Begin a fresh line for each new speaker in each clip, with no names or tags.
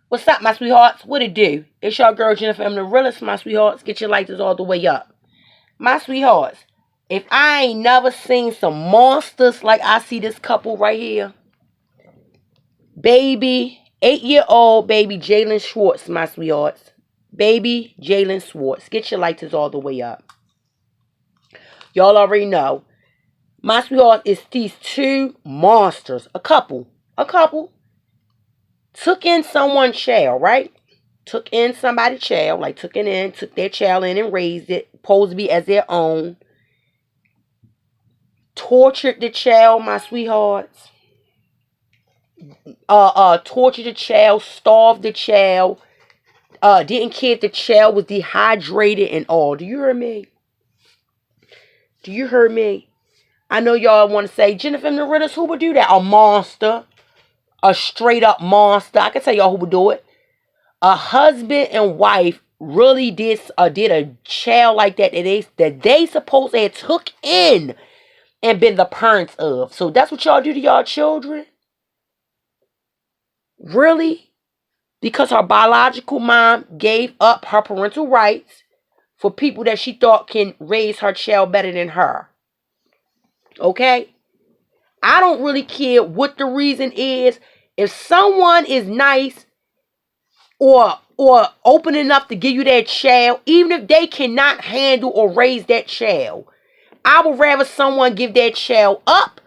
What's up, my sweethearts? What it do? It's your girl Jennifermdarealest, my sweethearts. Get your lighters all the way up. My sweethearts, if I ain't never seen some monsters like I see this couple right here, baby, 8-year-old baby Jaylin Schwartz, my sweethearts. Baby Jaylin Schwartz. Get your lighters all the way up. Y'all already know. My sweetheart is these two monsters. A couple. Took in someone's child, right? Took in somebody's child, like took their child in and raised it, supposed to be as their own. Tortured the child, my sweethearts. Tortured the child, starved the child, didn't care if the child was dehydrated and all. Do you hear me? Do you hear me? I know y'all want to say, Jennifermdarealest, who would do that? A monster. A straight up monster. I can tell y'all who would do it. A husband and wife really did a child like that they supposed to have took in and been the parents of. So that's what y'all do to y'all children? Really? Because her biological mom gave up her parental rights for people that she thought can raise her child better than her. Okay? I don't really care what the reason is. If someone is nice or open enough to give you that child, even if they cannot handle or raise that child, I would rather someone give that child up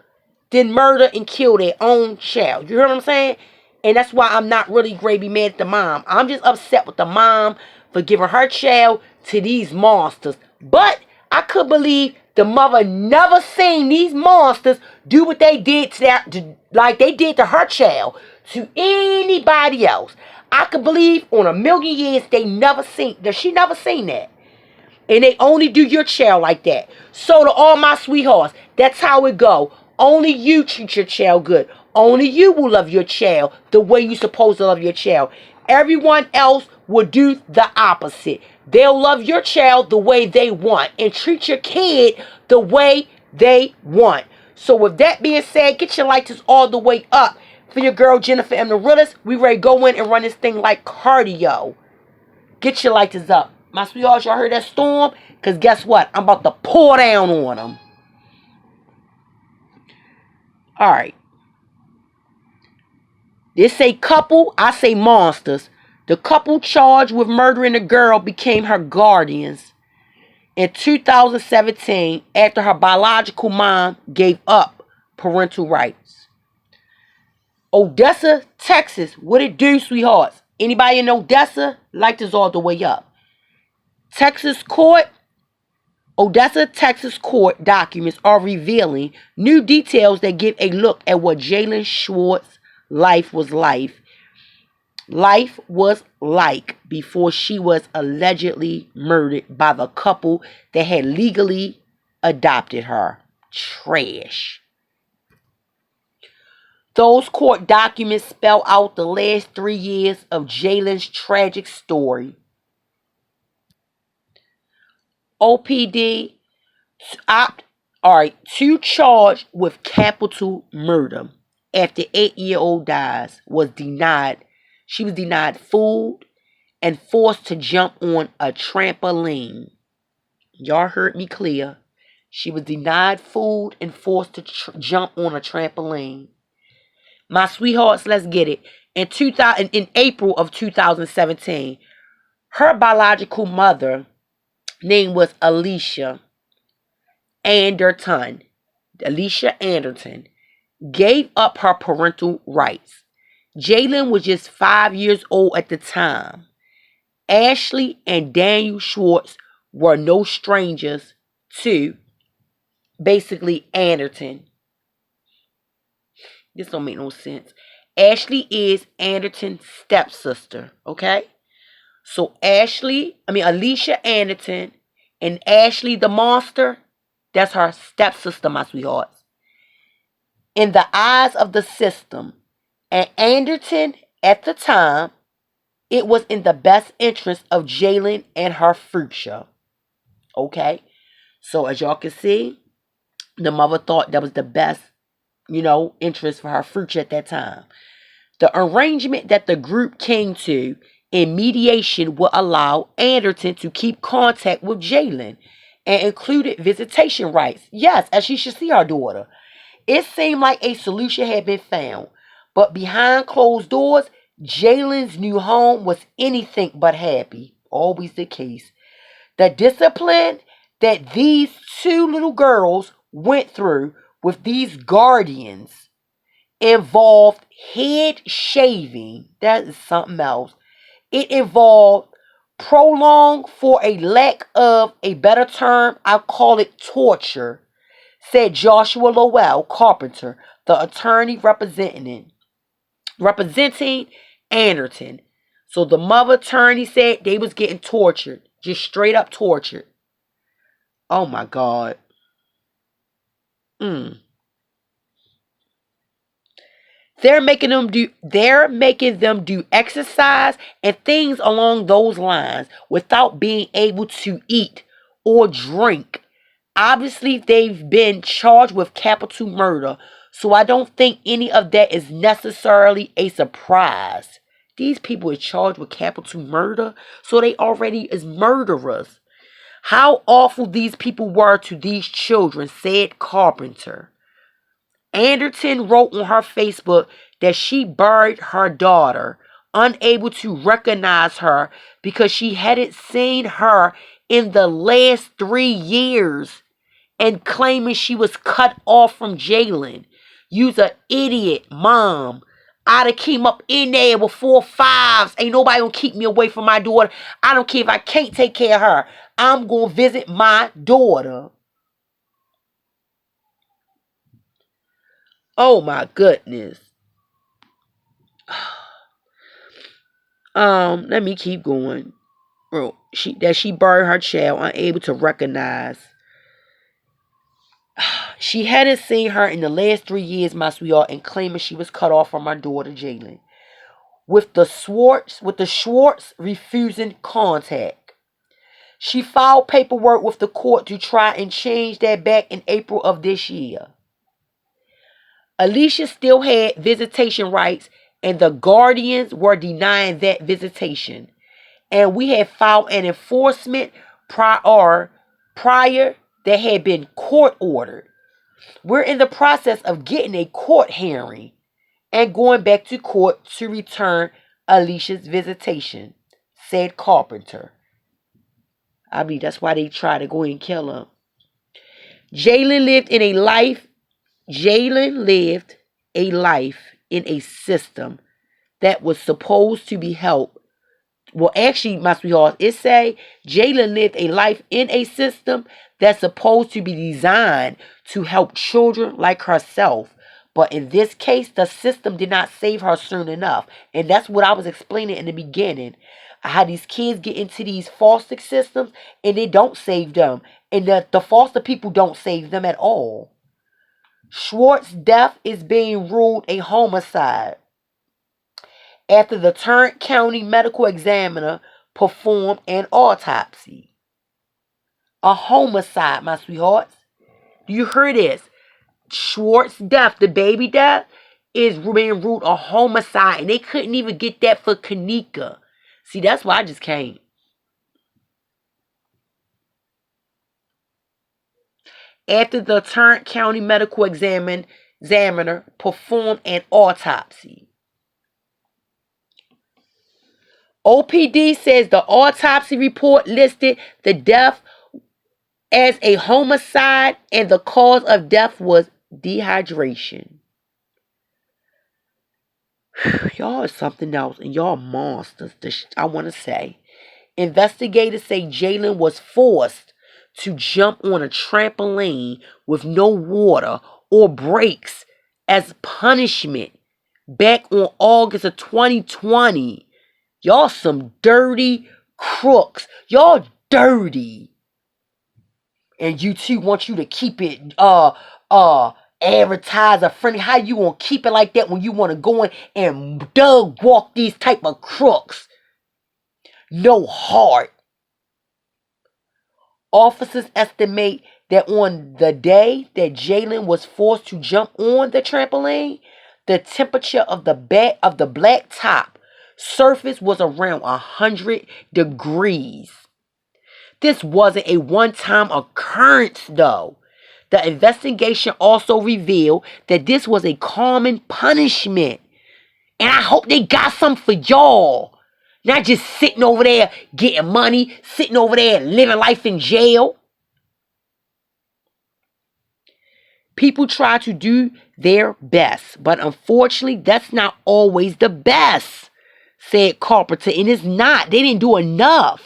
than murder and kill their own child. You hear what I'm saying? And that's why I'm not really gravy mad at the mom. I'm just upset with the mom for giving her child to these monsters. But I could believe the mother never seen these monsters do what they did like they did to her child, to anybody else. I could believe on a million years she never seen that. And they only do your child like that. So to all my sweethearts, that's how it go. Only you treat your child good. Only you will love your child the way you're supposed to love your child. Everyone else will do the opposite. They'll love your child the way they want and treat your kid the way they want. So with that being said, get your lighters all the way up. For your girl Jennifermdarealest, we ready to go in and run this thing like cardio. Get your lighters up. My sweethearts, y'all heard that storm? Because guess what? I'm about to pour down on them. Alright. This say couple, I say monsters. The couple charged with murdering a girl became her guardians in 2017 after her biological mom gave up parental rights. Odessa, Texas. What it do, sweethearts? Anybody in Odessa? Lighters all the way up. Odessa, Texas court documents are revealing new details that give a look at what Jaylin Schwartz's life was like before she was allegedly murdered by the couple that had legally adopted her. Trash. Those court documents spell out the last 3 years of Jaylin's tragic story. OPD, two charged with capital murder after 8-year-old she was denied food and forced to jump on a trampoline. Y'all heard me clear. She was denied food and forced to jump on a trampoline. My sweethearts, let's get it. In April of 2017, her biological mother name was Alicia Anderton, gave up her parental rights. Jaylin was just 5 years old at the time. Ashley and Daniel Schwartz were no strangers to basically Anderton. This don't make no sense. Ashley is Anderton's stepsister, okay? So Alicia Anderton and Ashley the monster, that's her stepsister, my sweethearts. In the eyes of the system, and Anderton at the time, it was in the best interest of Jaylin and her future. Okay? So as y'all can see, the mother thought that was the best, interest for her future at that time. The arrangement that the group came to in mediation would allow Anderton to keep contact with Jaylin and included visitation rights. Yes, as she should see her daughter. It seemed like a solution had been found, but behind closed doors, Jaylin's new home was anything but happy. Always the case. The discipline that these two little girls went through with these guardians involved head shaving. That is something else. It involved prolonged, for a lack of a better term, I'll call it torture, said Joshua Lowell Carpenter, the attorney representing Anderton. So the mother attorney said they was getting tortured, just straight up tortured. Oh my God. They're making them do exercise and things along those lines without being able to eat or drink. Obviously, they've been charged with capital murder, so I don't think any of that is necessarily a surprise. These people are charged with capital murder, so they already is murderers. How awful these people were to these children, said Carpenter. Anderton wrote on her Facebook that she buried her daughter, unable to recognize her because she hadn't seen her in the last 3 years, and claiming she was cut off from Jaylin. You's an idiot, mom. I'd have came up in there with 4 5s. Ain't nobody gonna keep me away from my daughter. I don't care if I can't take care of her. I'm gonna visit my daughter. Oh my goodness. Let me keep going. She buried her child, unable to recognize. She hadn't seen her in the last 3 years, my sweetheart, and claiming she was cut off from her daughter, Jaylin. With the Schwartz refusing contact. She filed paperwork with the court to try and change that back in April of this year. Alicia still had visitation rights, and the guardians were denying that visitation. And we had filed an enforcement prior that had been court ordered. We're in the process of getting a court hearing and going back to court to return Alicia's visitation, said Carpenter. I mean, that's why they tried to go and kill her. Jaylin lived a life in a system that was supposed to be helped. Well, actually, my sweetheart, it say Jaylin lived a life in a system that's supposed to be designed to help children like herself. But in this case, the system did not save her soon enough. And that's what I was explaining in the beginning. How these kids get into these foster systems and they don't save them. And the foster people don't save them at all. Schwartz's death is being ruled a homicide after the Tarrant County medical examiner performed an autopsy. A homicide, my sweethearts. Do you hear this? Schwartz's death, the baby death, is being ruled a homicide. And they couldn't even get that for Kanika. See, that's why I just can't. After the Tarrant County medical examiner performed an autopsy. OPD says the autopsy report listed the death as a homicide and the cause of death was dehydration. Y'all are something else, and y'all monsters, I want to say. Investigators say Jaylin was forced to jump on a trampoline with no water or brakes as punishment back on August of 2020. Y'all some dirty crooks. Y'all dirty. And you two want you to keep it advertiser friendly. How you gonna keep it like that when you want to go in and dog walk these type of crooks? No heart. Officers estimate that on the day that Jaylin was forced to jump on the trampoline, The temperature of the black top surface was around 100 degrees. This wasn't a one-time occurrence, though. The investigation also revealed that this was a common punishment. And I hope they got some for y'all. Not just sitting over there getting money, sitting over there living life in jail. People try to do their best, but unfortunately, that's not always the best, said Carpenter, and it's not. They didn't do enough.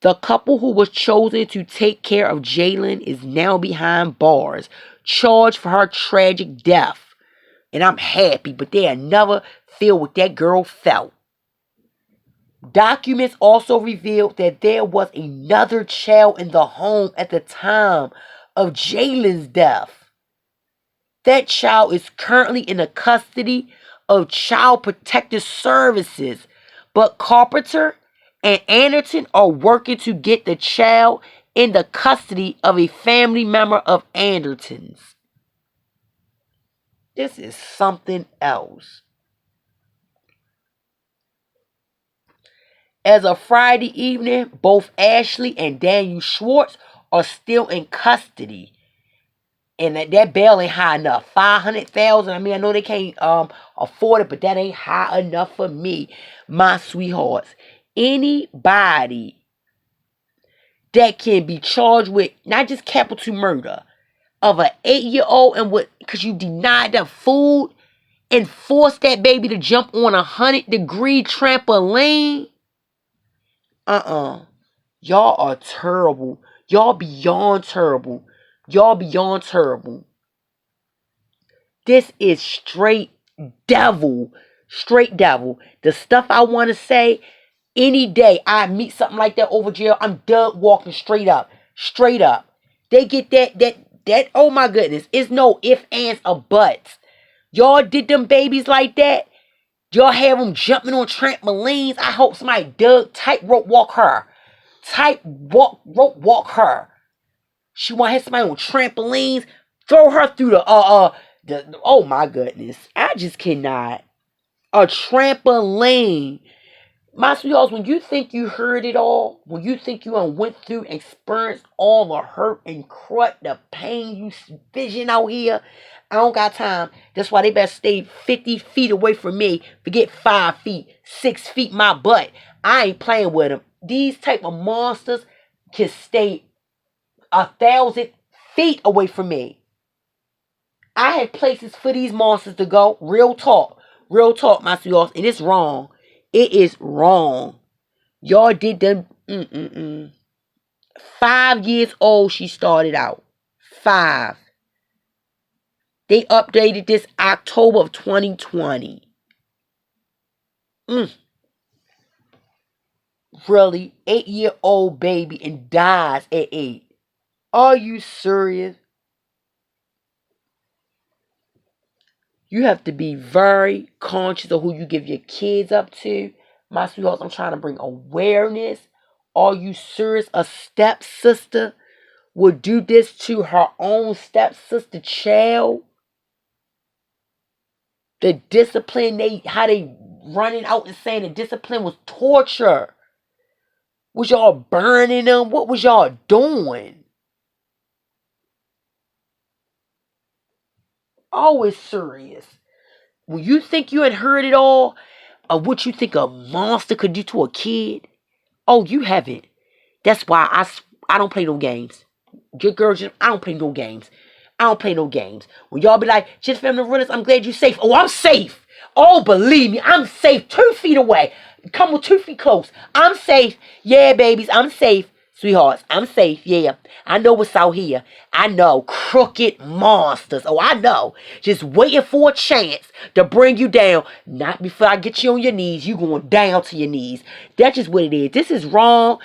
The couple who was chosen to take care of Jaylin is now behind bars, charged for her tragic death. And I'm happy, but they'll never feel what that girl felt. Documents also revealed that there was another child in the home at the time of Jaylin's death. That child is currently in the custody of Child Protective Services, but Carpenter and Anderton are working to get the child in the custody of a family member of Anderton's. This is something else. As of Friday evening, both Ashley and Daniel Schwartz are still in custody. And that bail ain't high enough. $500,000. I mean, I know they can't afford it, but that ain't high enough for me, my sweethearts. Anybody that can be charged with not just capital murder of an 8-year-old and because you denied them food and forced that baby to jump on a 100-degree trampoline. Y'all are terrible. Y'all beyond terrible. Y'all beyond terrible. This is straight devil. Straight devil. The stuff I want to say, any day I meet something like that over jail, I'm done walking straight up. Straight up. They get that, oh my goodness. It's no ifs, ands, or buts. Y'all did them babies like that. Y'all have them jumping on trampolines. I hope somebody tightrope walk her. Rope walk her. She want to have somebody on trampolines. Throw her through the oh my goodness. I just cannot. A trampoline. My sweethearts, when you think you heard it all, when you think you went through, experienced all the hurt and crud, the pain you vision out here, I don't got time. That's why they better stay 50 feet away from me. Forget 5 feet, 6 feet my butt. I ain't playing with them. These type of monsters can stay 1,000 feet away from me. I have places for these monsters to go. Real talk, my sweethearts, and it's wrong. It is wrong. Y'all did them. 5 years old she started out. 5. They updated this October of 2020. Really? 8-year-old baby and dies at 8. Are you serious? You have to be very conscious of who you give your kids up to. My sweethearts, I'm trying to bring awareness. Are you serious? A stepsister would do this to her own stepsister child? The discipline, how they running out and saying the discipline was torture. Was y'all burning them? What was y'all doing? Always serious. When you think you had heard it all of what you think a monster could do to a kid, oh, you haven't. That's why I don't play no games. Good girls, I don't play no games. I don't play no games. When y'all be like, Jennifermdarealest, I'm glad you're safe. Oh, I'm safe. Oh, believe me, I'm safe. 2 feet away. Come with 2 feet close. I'm safe. Yeah, babies, I'm safe. Sweethearts, I'm safe. Yeah, I know what's out here. I know crooked monsters. Oh, I know. Just waiting for a chance to bring you down. Not before I get you on your knees. You going down to your knees. That's just what it is. This is wrong.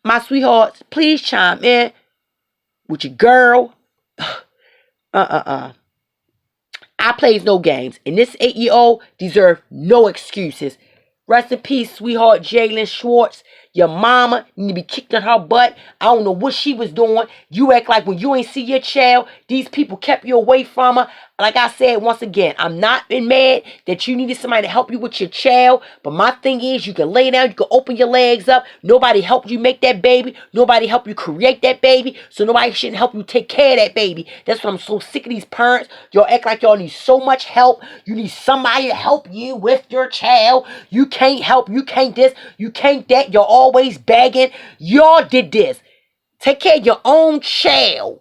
My sweethearts, please chime in with your girl. I plays no games. And this 8-year-old deserves no excuses. Rest in peace, sweetheart Jaylin Schwartz. Your mama need to be kicked in her butt. I don't know what she was doing. You act like when you ain't see your child, these people kept you away from her. Like I said, once again, I'm not mad that you needed somebody to help you with your child. But my thing is, you can lay down, you can open your legs up. Nobody helped you make that baby. Nobody helped you create that baby. So nobody shouldn't help you take care of that baby. That's what I'm so sick of these parents. Y'all act like y'all need so much help. You need somebody to help you with your child. You can't help. You can't this. You can't that. You're always begging. Y'all did this. Take care of your own child.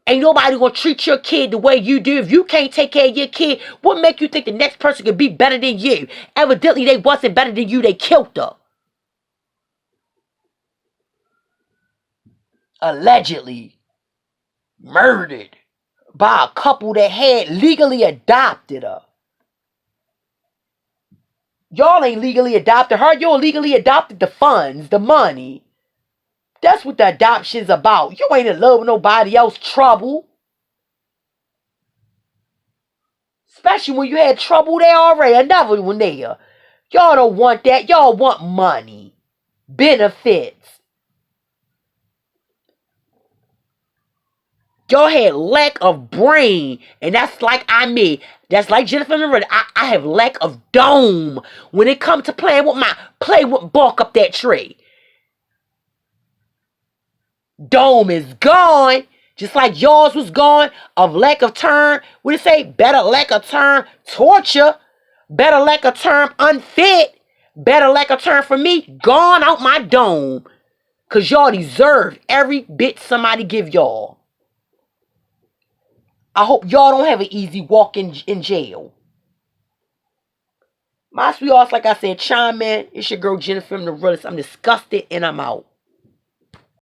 Ain't nobody gonna treat your kid the way you do. If you can't take care of your kid, what make you think the next person could be better than you? Evidently, they wasn't better than you. They killed her. Allegedly murdered by a couple that had legally adopted her. Y'all ain't legally adopted her. Y'all legally adopted the funds, the money. That's what the adoption's about. You ain't in love with nobody else trouble. Especially when you had trouble there already. Another one there. Y'all don't want that. Y'all want money. Benefits. Y'all had lack of brain. And that's like that's like Jennifermdarealest. I have lack of dome. When it comes to play with bark up that tree. Dome is gone. Just like yours was gone. Of lack of term. What do you say? Better lack of term. Torture. Better lack of term. Unfit. Better lack of term for me. Gone out my dome. Because y'all deserve every bit somebody give y'all. I hope y'all don't have an easy walk in jail. My sweethearts, like I said, chime in. It's your girl Jennifermdarealest. I'm disgusted and I'm out.